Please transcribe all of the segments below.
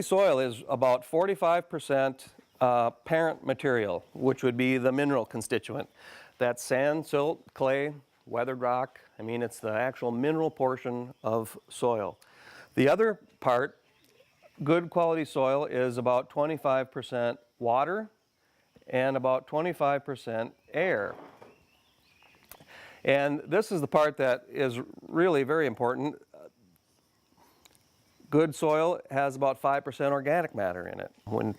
healthy soil is about 45% parent material, which would be the mineral constituent. That's sand, silt, clay, weathered rock. I mean, it's the actual mineral portion of soil. The other part, good quality soil, is about 25% water and about 25% air. And this is the part that is really very important. Good soil has about 5% organic matter in it. When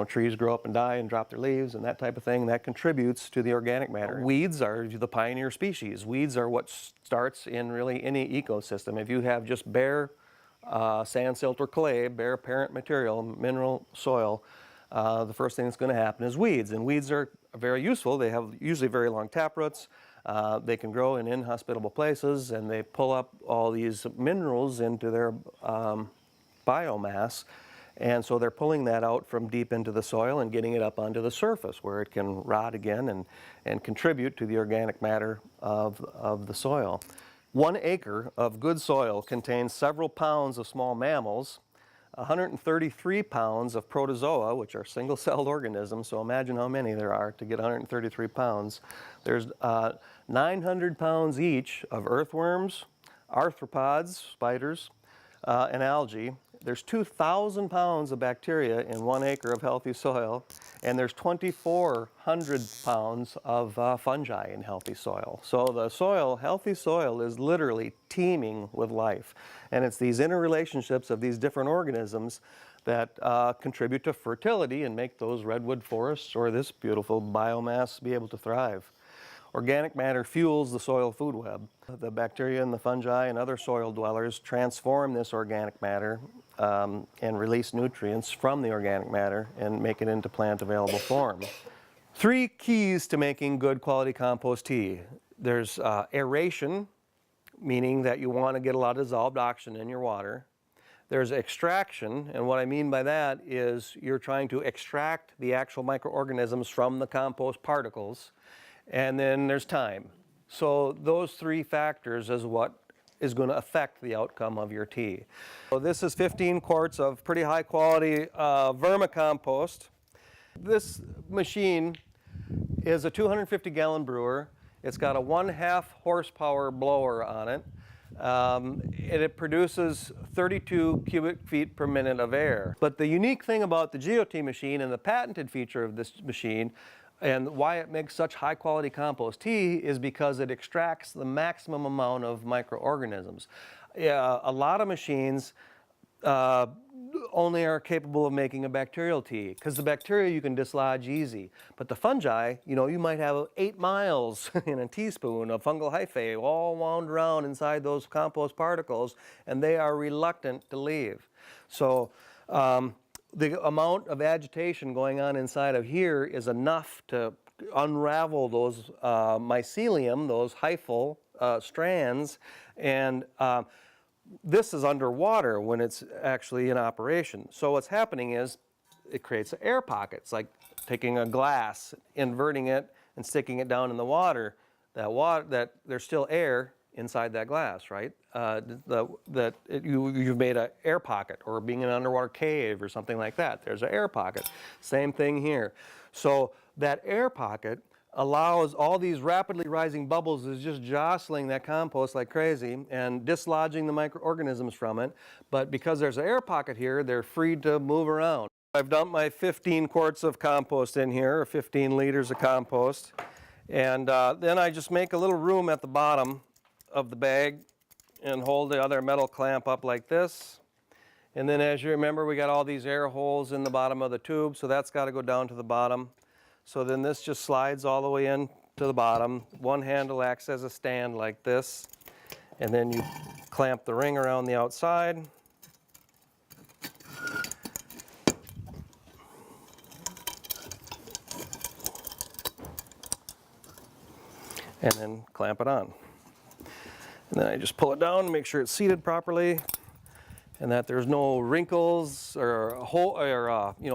trees grow up and die and drop their leaves and that type of thing, that contributes to the organic matter. Weeds are the pioneer species. Weeds are what starts in really any ecosystem. If you have just bare sand, silt, or clay, bare parent material, mineral soil, the first thing that's going to happen is weeds. And weeds are very useful. They have usually very long taproots. They can grow in inhospitable places, and they pull up all these minerals into their biomass. And so they're pulling that out from deep into the soil and getting it up onto the surface where it can rot again and contribute to the organic matter of the soil. 1 acre of good soil contains several pounds of small mammals, 133 pounds of protozoa, which are single-celled organisms, so imagine how many there are to get 133 pounds. There's 900 pounds each of earthworms, arthropods, spiders, and algae. There's 2,000 pounds of bacteria in 1 acre of healthy soil, and there's 2,400 pounds of fungi in healthy soil. So the soil, healthy soil, is literally teeming with life. And it's these interrelationships of these different organisms that contribute to fertility and make those redwood forests or this beautiful biomass be able to thrive. Organic matter fuels the soil food web. The bacteria and the fungi and other soil dwellers transform this organic matter and release nutrients from the organic matter and make it into plant available form. 3 keys to making good quality compost tea. There's aeration, meaning that you want to get a lot of dissolved oxygen in your water. There's extraction, and what I mean by that is you're trying to extract the actual microorganisms from the compost particles. And then there's time. So those 3 factors is what is going to affect the outcome of your tea. So this is 15 quarts of pretty high quality vermicompost. This machine is a 250 gallon brewer. It's got a 1/2 horsepower blower on it. It produces 32 cubic feet per minute of air. But the unique thing about the GEOTEA machine and the patented feature of this machine and why it makes such high quality compost tea is because it extracts the maximum amount of microorganisms. A lot of machines only are capable of making a bacterial tea because the bacteria you can dislodge easy. But the fungi, you might have 8 miles in a teaspoon of fungal hyphae all wound around inside those compost particles, and they are reluctant to leave. So the amount of agitation going on inside of here is enough to unravel those mycelium, those hyphal strands, and this is underwater when it's actually in operation. So what's happening is it creates air pockets, like taking a glass, inverting it, and sticking it down in the water. That there's still air inside that glass, right? You've made an air pocket, or being in an underwater cave or something like that. There's an air pocket. Same thing here. So that air pocket allows all these rapidly rising bubbles is just jostling that compost like crazy and dislodging the microorganisms from it. But because there's an air pocket here, they're free to move around. I've dumped my 15 quarts of compost in here, or 15 liters of compost. And then I just make a little room at the bottom of the bag and hold the other metal clamp up like this. And then, as you remember, we got all these air holes in the bottom of the tube, so that's got to go down to the bottom. So then this just slides all the way in to the bottom. One handle acts as a stand like this, and then you clamp the ring around the outside. And then clamp it on. And then I just pull it down and make sure it's seated properly, and that there's no wrinkles or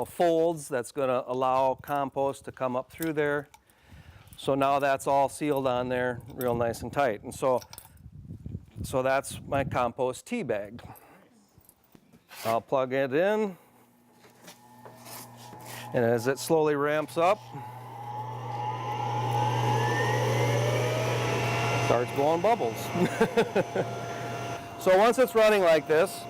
folds that's going to allow compost to come up through there. So now that's all sealed on there real nice and tight. And so that's my compost tea bag. I'll plug it in And as it slowly ramps up, starts blowing bubbles. So once it's running like this,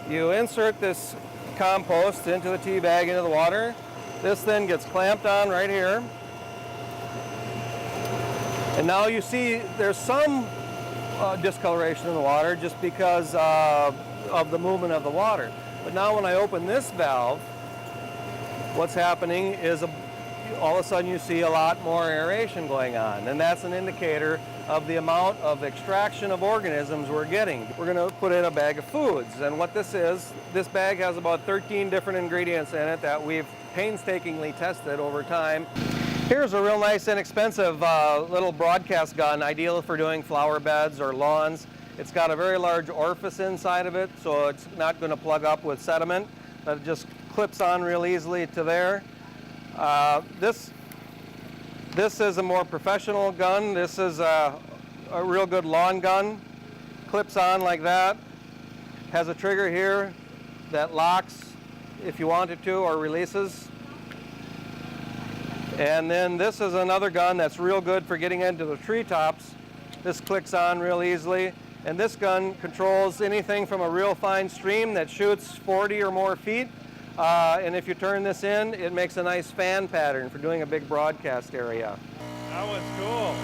you insert this compost into the tea bag into the water. This then gets clamped on right here. And now you see there's some discoloration in the water just because of the movement of the water. But now when I open this valve, what's happening is all of a sudden you see a lot more aeration going on, and that's an indicator of the amount of extraction of organisms we're getting. We're going to put in a bag of foods, and what this is, this bag has about 13 different ingredients in it that we've painstakingly tested over time. Here's a real nice inexpensive little broadcast gun, ideal for doing flower beds or lawns. It's got a very large orifice inside of it, so it's not going to plug up with sediment. It just clips on real easily to there. This is a more professional gun. This is a real good lawn gun. Clips on like that. Has a trigger here that locks if you want it to, or releases. And then this is another gun that's real good for getting into the treetops. This clicks on real easily. And this gun controls anything from a real fine stream that shoots 40 or more feet. And if you turn this in, it makes a nice fan pattern for doing a big broadcast area. That was cool.